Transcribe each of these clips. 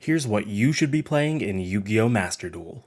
Here's what you should be playing in Yu-Gi-Oh! Master Duel.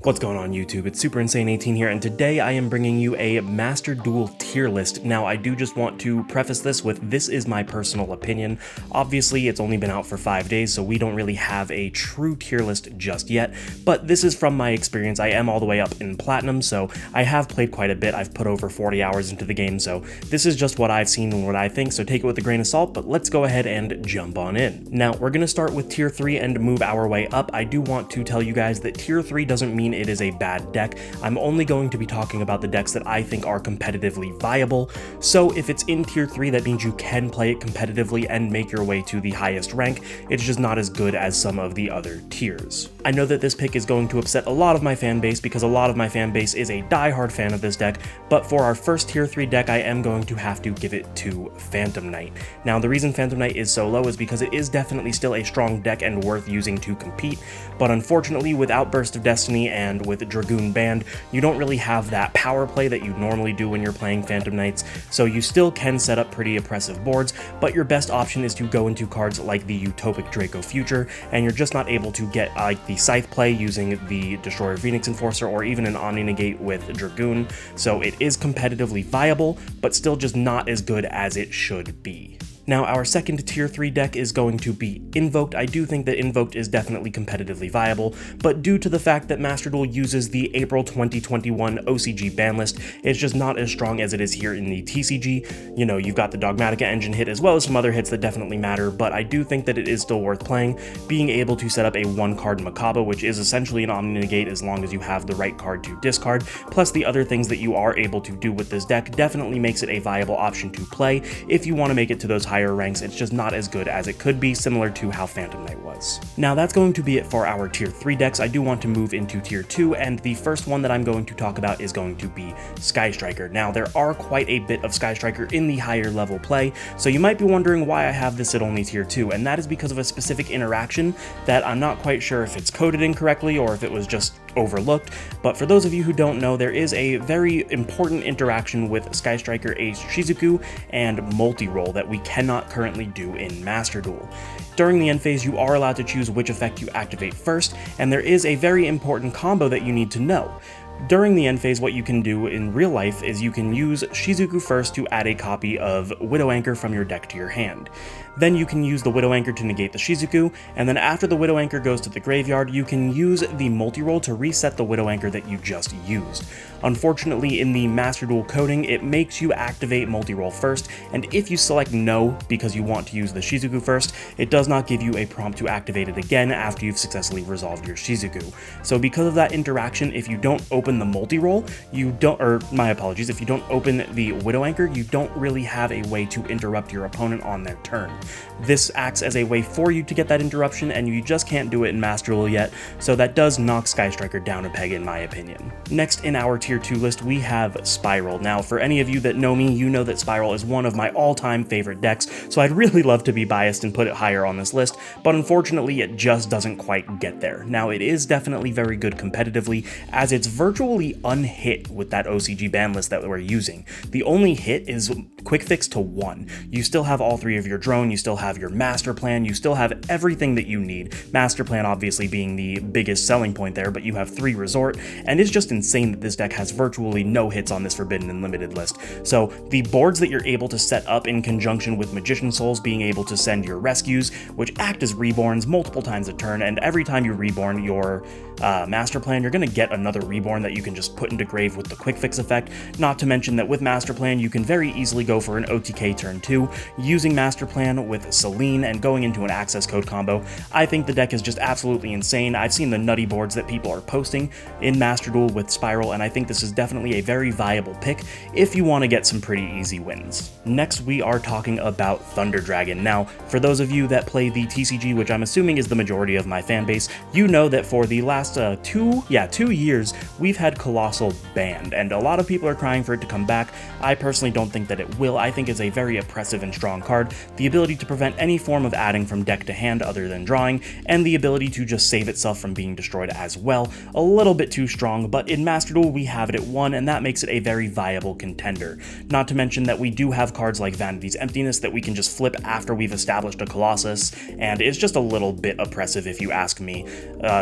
What's going on YouTube? It's Super Insane 18 here, and today I am bringing you a Master Duel tier list. Now, I do just want to preface this with this is my personal opinion. Obviously, it's only been out for 5 days, so we don't really have a true tier list just yet, but this is from my experience. I am all the way up in Platinum, so I have played quite a bit. I've put over 40 hours into the game, so this is just what I've seen and what I think, so take it with a grain of salt, but let's go ahead and jump on in. Now, we're going to start with Tier 3 and move our way up. I do want to tell you guys that Tier 3 doesn't mean it is a bad deck. I'm only going to be talking about the decks that I think are competitively viable, so if it's in Tier 3, that means you can play it competitively and make your way to the highest rank. It's just not as good as some of the other tiers. I know that this pick is going to upset a lot of my fan base because a lot of my fan base is a die-hard fan of this deck, but for our first Tier 3 deck, I am going to have to give it to Phantom Knight. Now, the reason Phantom Knight is so low is because it is definitely still a strong deck and worth using to compete, but unfortunately, with Outburst of Destiny and with Dragoon banned, you don't really have that power play that you normally do when you're playing Phantom Knights, so you still can set up pretty oppressive boards, but your best option is to go into cards like the Utopic Draco Future, and you're just not able to get like the Scythe play using the Destroyer Phoenix Enforcer or even an Omni Negate with Dragoon, so it is competitively viable, but still just not as good as it should be. Now, our second Tier 3 deck is going to be Invoked. I do think that Invoked is definitely competitively viable, but due to the fact that Master Duel uses the April 2021 OCG ban list, it's just not as strong as it is here in the TCG. You know, you've got the Dogmatica engine hit as well as some other hits that definitely matter, but I do think that it is still worth playing. Being able to set up a 1-card Makaba, which is essentially an Omni Negate as long as you have the right card to discard, plus the other things that you are able to do with this deck, definitely makes it a viable option to play if you want to make it to those higher ranks. It's just not as good as it could be, similar to how Phantom Knight was. Now, that's going to be it for our Tier 3 decks. I do want to move into Tier 2, and the first one that I'm going to talk about is going to be Skystriker. Now, there are quite a bit of Skystriker in the higher level play, so you might be wondering why I have this at only Tier 2, and that is because of a specific interaction that I'm not quite sure if it's coded incorrectly or if it was just overlooked, but for those of you who don't know, there is a very important interaction with Skystriker Ace Shizuku and multi-roll that we cannot currently do in Master Duel. During the end phase, you are allowed to choose which effect you activate first, and there is a very important combo that you need to know. During the end phase, what you can do in real life is you can use Shizuku first to add a copy of Widow Anchor from your deck to your hand. Then you can use the Widow Anchor to negate the Shizuku, and then after the Widow Anchor goes to the graveyard, you can use the multi-roll to reset the Widow Anchor that you just used. Unfortunately, in the Master Duel coding, it makes you activate multi-roll first, and if you select no because you want to use the Shizuku first, it does not give you a prompt to activate it again after you've successfully resolved your Shizuku. So because of that interaction, if you don't open the multi-roll, you don't, or my apologies, if you don't open the Widow Anchor, you don't really have a way to interrupt your opponent on their turn. This acts as a way for you to get that interruption, and you just can't do it in Master Duel yet, so that does knock Skystriker down a peg in my opinion. Next in our Tier 2 list, we have Spiral. Now, for any of you that know me, you know that Spiral is one of my all-time favorite decks, so I'd really love to be biased and put it higher on this list, but unfortunately it just doesn't quite get there. Now, it is definitely very good competitively, as it's virtually unhit with that OCG ban list that we're using. The only hit is quick fix to 1. You still have all 3 of your drone, you still have your master plan, you still have everything that you need. Master plan obviously being the biggest selling point there, but you have 3 resort, and it's just insane that this deck has virtually no hits on this Forbidden and Limited list. So the boards that you're able to set up in conjunction with Magician Souls, being able to send your rescues, which act as reborns multiple times a turn, and every time you reborn your master plan, you're going to get another reborn that you can just put into grave with the quick fix effect. Not to mention that with master plan, you can very easily go for an OTK turn 2 using master plan with Selene and going into an access code combo. I think the deck is just absolutely insane. I've seen the nutty boards that people are posting in Master Duel with Spiral, and I think this is definitely a very viable pick if you want to get some pretty easy wins. Next, we are talking about Thunder Dragon. Now, for those of you that play the TCG, which I'm assuming is the majority of my fan base, you know that for the last 2 years, we've had Colossal banned, and a lot of people are crying for it to come back. I personally don't think that it Will I think is a very oppressive and strong card, the ability to prevent any form of adding from deck to hand other than drawing, and the ability to just save itself from being destroyed as well. A little bit too strong, but in Master Duel we have it at 1, and that makes it a very viable contender. Not to mention that we do have cards like Vanity's Emptiness that we can just flip after we've established a Colossus, and it's just a little bit oppressive if you ask me.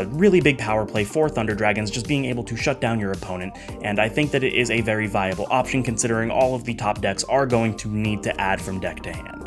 Really big power play for Thunder Dragons, just being able to shut down your opponent, and I think that it is a very viable option considering all of the top decks are going to need to add from deck to hand.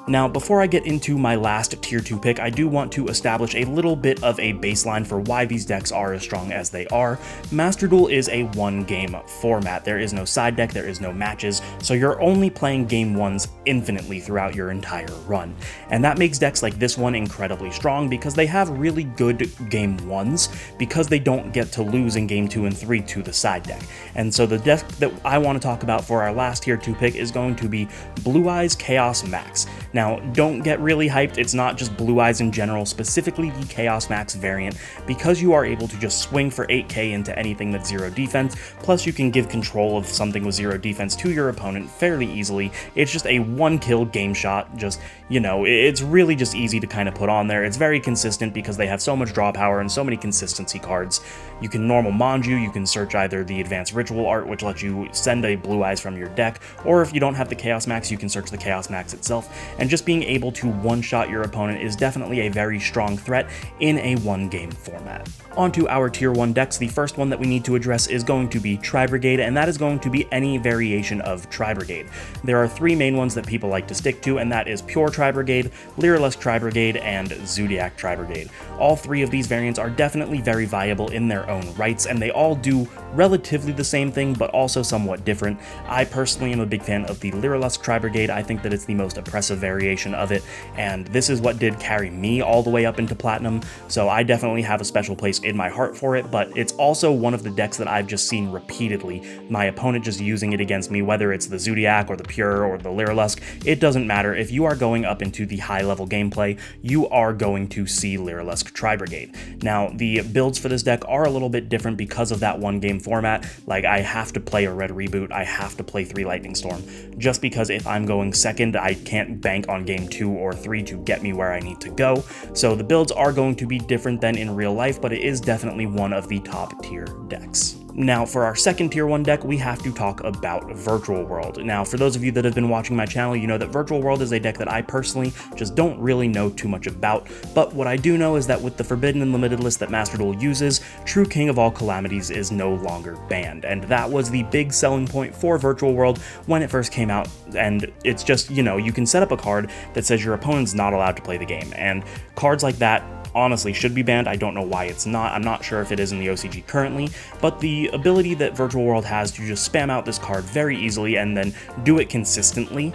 Now, before I get into my last tier 2 pick, I do want to establish a little bit of a baseline for why these decks are as strong as they are. Master Duel is a one-game format. There is no side deck, there is no matches, so you're only playing game 1s infinitely throughout your entire run. And that makes decks like this one incredibly strong because they have really good game 1s because they don't get to lose in game 2 and 3 to the side deck. And so the deck that I want to talk about for our last tier 2 pick is going to be Blue Eyes Chaos Max. Now, don't get really hyped, it's not just Blue Eyes in general, specifically the Chaos Max variant, because you are able to just swing for 8k into anything that's 0 defense, plus you can give control of something with 0 defense to your opponent fairly easily. It's just a one-kill game shot, just, you know, it's really just easy to kind of put on there. It's very consistent because they have so much draw power and so many consistency cards. You can normal Manju, you can search either the Advanced Ritual Art, which lets you send a Blue Eyes from your deck, or if you don't have the Chaos Max, you can search the Chaos Max itself, and just being able to one-shot your opponent is definitely a very strong threat in a one-game format. Onto our tier 1 decks, the first one that we need to address is going to be Tri-Brigade, and that is going to be any variation of Tri-Brigade. There are 3 main ones that people like to stick to, and that is Pure Tri-Brigade, Lyrilusc Tri-Brigade, and Zodiac Tri-Brigade. All 3 of these variants are definitely very viable in their own rights, and they all do relatively the same thing, but also somewhat different. I personally am a big fan of the Lyrilusc Tri-Brigade. I think that it's the most oppressive variation of it, and this is what did carry me all the way up into Platinum, so I definitely have a special place in my heart for it, but it's also one of the decks that I've just seen repeatedly. My opponent just using it against me, whether it's the Zodiac or the Pure or the Lyrilusc, it doesn't matter. If you are going up into the high-level gameplay, you are going to see Lyrilusc Tri-Brigade. Now, the builds for this deck are a little bit different because of that one-game format. Like, I have to play a Red Reboot, I have to play 3 Lightning Storm, just because if I'm going second, I can't bank on game 2 or 3 to get me where I need to go. So the builds are going to be different than in real life, but it is definitely one of the top tier decks. Now, for our second tier 1 deck, we have to talk about Virtual World. Now, for those of you that have been watching my channel, you know that Virtual World is a deck that I personally just don't really know too much about, but what I do know is that with the Forbidden and Limited list that Master Duel uses, True King of all Calamities is no longer banned, and that was the big selling point for Virtual World when it first came out, and it's just, you know, you can set up a card that says your opponent's not allowed to play the game, and cards like that honestly should be banned. I don't know why it's not. I'm not sure if it is in the OCG currently, but the ability that Virtual World has to just spam out this card very easily and then do it consistently,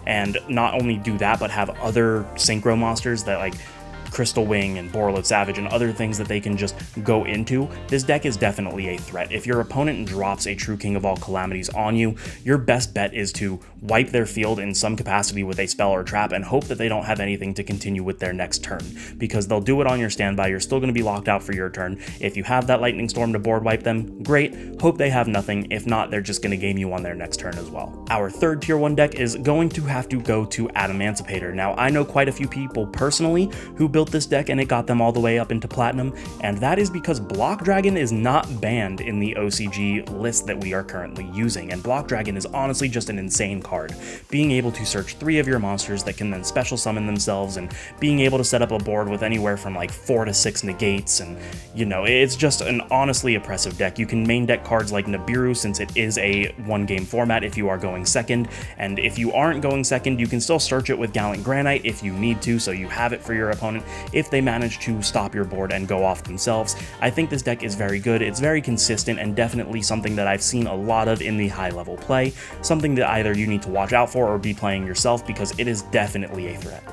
and not only do that, but have other synchro monsters that like Crystal Wing and Borreload Savage and other things that they can just go into, this deck is definitely a threat. If your opponent drops a True King of all Calamities on you, your best bet is to wipe their field in some capacity with a spell or trap and hope that they don't have anything to continue with their next turn, because they'll do it on your standby. You're still going to be locked out for your turn. If you have that Lightning Storm to board wipe them, great. Hope they have nothing. If not, they're just going to game you on their next turn as well. Our third tier 1 deck is going to have to go to Adamancipator. Now, I know quite a few people personally who built this deck and it got them all the way up into Platinum, and that is because Block Dragon is not banned in the OCG list that we are currently using, and Block Dragon is honestly just an insane card. Being able to search 3 of your monsters that can then special summon themselves, and being able to set up a board with anywhere from like 4 to 6 negates, and you know, it's just an honestly oppressive deck. You can main deck cards like Nibiru since it is a one-game format if you are going second, and if you aren't going second, you can still search it with Gallant Granite if you need to, so you have it for your opponent if they manage to stop your board and go off themselves. I think this deck is very good. It's very consistent and definitely something that I've seen a lot of in the high-level play, something that either you need to watch out for or be playing yourself, because it is definitely a threat.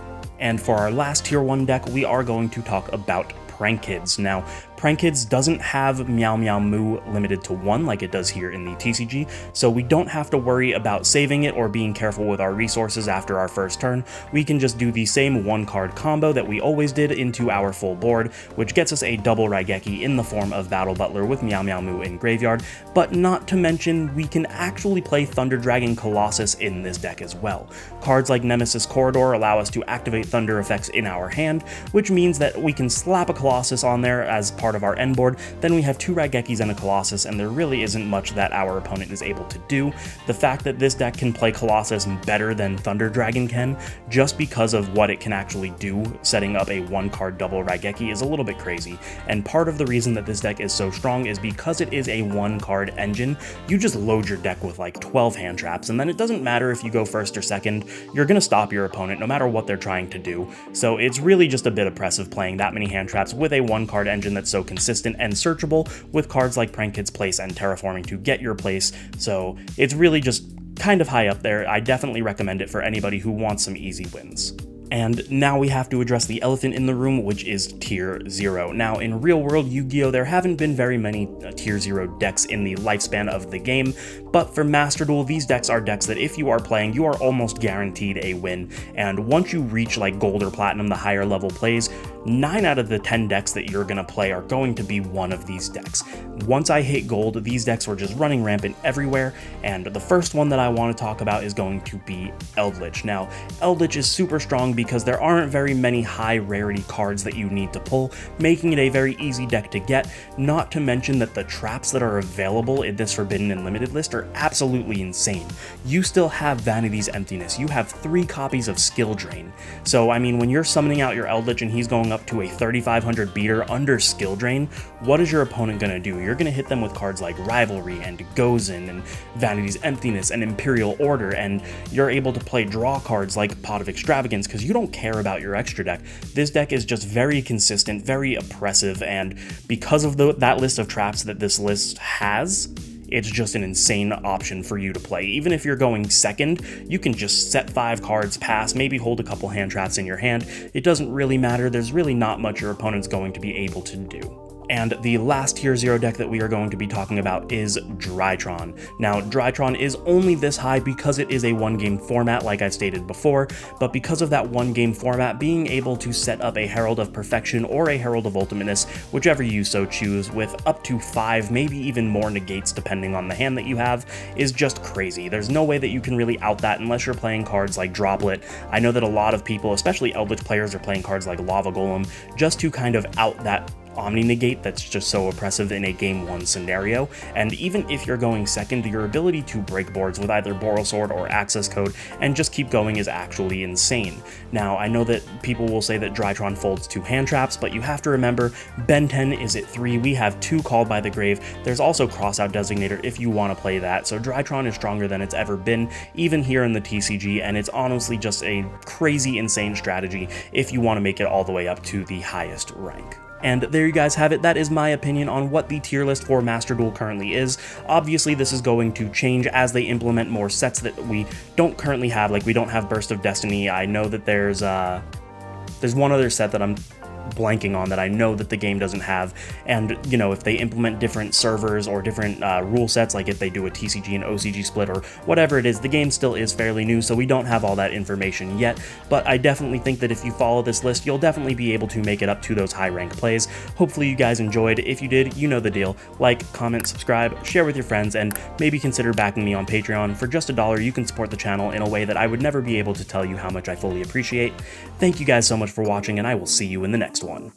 And for our last tier 1 deck, we are going to talk about Prank Kids. Now, Prankids doesn't have Meow Meow Moo limited to 1 like it does here in the TCG, so we don't have to worry about saving it or being careful with our resources after our first turn. We can just do the same 1-card combo that we always did into our full board, which gets us a double Raigeki in the form of Battle Butler with Meow Meow Moo in graveyard, but not to mention we can actually play Thunder Dragon Colossus in this deck as well. Cards like Nemesis Corridor allow us to activate Thunder effects in our hand, which means that we can slap a Colossus on there as part of our end board, then we have 2 Raigekis and a Colossus, and there really isn't much that our opponent is able to do. The fact that this deck can play Colossus better than Thunder Dragon can, just because of what it can actually do, setting up a 1-card double Raigeki, is a little bit crazy, and part of the reason that this deck is so strong is because it is a 1-card engine. You just load your deck with like 12 hand traps, and then it doesn't matter if you go first or second, you're gonna stop your opponent no matter what they're trying to do. So it's really just a bit oppressive playing that many hand traps with a 1-card engine that's so consistent and searchable with cards like Prankid's Place and Terraforming to get your place, so it's really just kind of high up there. I definitely recommend it for anybody who wants some easy wins. And now we have to address the elephant in the room, which is Tier 0. Now, in real-world Yu-Gi-Oh! There haven't been very many Tier 0 decks in the lifespan of the game, but for Master Duel, these decks are decks that if you are playing, you are almost guaranteed a win, and once you reach like Gold or Platinum, the higher level plays, 9 out of the 10 decks that you're going to play are going to be one of these decks. Once I hit Gold, these decks were just running rampant everywhere, and the first one that I want to talk about is going to be Eldritch. Now, Eldritch is super strong because there aren't very many high rarity cards that you need to pull, making it a very easy deck to get, not to mention that the traps that are available in this Forbidden and Limited list are absolutely insane. You still have Vanity's Emptiness, you have 3 copies of Skill Drain, so I mean when you're summoning out your Eldritch and he's going up to a 3500 beater under Skill Drain, what is your opponent going to do? You're going to hit them with cards like Rivalry and Gozen and Vanity's Emptiness and Imperial Order, and you're able to play draw cards like Pot of Extravagance because you don't care about your extra deck. This deck is just very consistent, very oppressive, and because of that list of traps that this list has, it's just an insane option for you to play. Even if you're going second, you can just set 5 cards, pass, maybe hold a couple hand traps in your hand. It doesn't really matter. There's really not much your opponent's going to be able to do. And the last Tier 0 deck that we are going to be talking about is Drytron. Now, Drytron is only this high because it is a 1-game format, like I've stated before, but because of that 1-game format, being able to set up a Herald of Perfection or a Herald of Ultimateness, whichever you so choose, with up to 5, maybe even more negates depending on the hand that you have, is just crazy. There's no way that you can really out that unless you're playing cards like Droplet. I know that a lot of people, especially Eldritch players, are playing cards like Lava Golem just to kind of out that Omni Negate that's just so oppressive in a Game 1 scenario, and even if you're going second, your ability to break boards with either Boral Sword or Access Code and just keep going is actually insane. Now, I know that people will say that Drytron folds 2 hand traps, but you have to remember, Ben 10 is at 3, we have 2 Called by the Grave, there's also Crossout Designator if you want to play that, so Drytron is stronger than it's ever been, even here in the TCG, and it's honestly just a crazy, insane strategy if you want to make it all the way up to the highest rank. And there you guys have it. That is my opinion on what the tier list for Master Duel currently is. Obviously, this is going to change as they implement more sets that we don't currently have. Like, we don't have Burst of Destiny. I know that there's one other set that I'm blanking on that I know that the game doesn't have, and you know, if they implement different servers or different rule sets, like if they do a TCG and OCG split or whatever it is, the game still is fairly new, so we don't have all that information yet, but I definitely think that if you follow this list, you'll definitely be able to make it up to those high rank plays. Hopefully you guys enjoyed. If you did, you know the deal. Like, comment, subscribe, share with your friends, and maybe consider backing me on Patreon. For just $1, you can support the channel in a way that I would never be able to tell you how much I fully appreciate. Thank you guys so much for watching, and I will see you in the next one.